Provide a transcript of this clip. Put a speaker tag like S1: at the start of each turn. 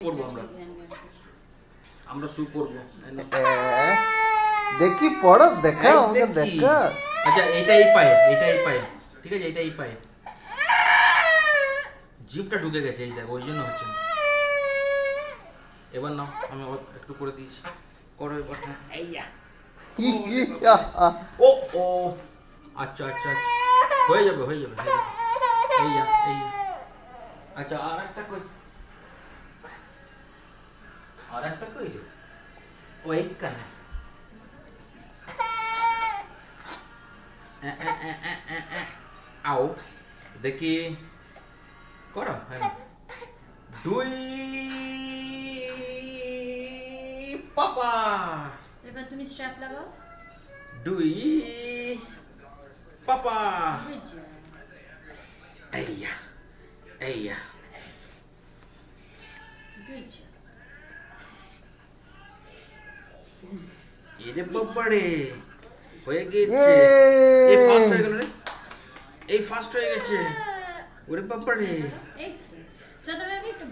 S1: করব আমরা শু করব
S2: দেখি পড়ো দেখা আমাকে দেখা
S1: আচ্ছা এটাই পায় ঠিক আছে এটাই পায় জিভটা ঢুকে গেছে এই দেখ ওই জন্য হচ্ছে এবার নাও আমি একটু করে দিয়েছি করো এবার এইয়া ও ও আচ্ছা আচ্ছা হয়ে যাবে এইয়া আচ্ছা আর একটা কই রে ও এইখানে আও দেখি করো দুই পাপা
S3: এবার তুমি স্ট্র্যাপ লাগাও
S1: দুই পাপা এইয়া
S3: গুড
S1: এরে বাবারে হয়ে গেছে এই ফাস্ট হয়ে গেছে ওরে বাবারে
S3: এই চলো আমি একটু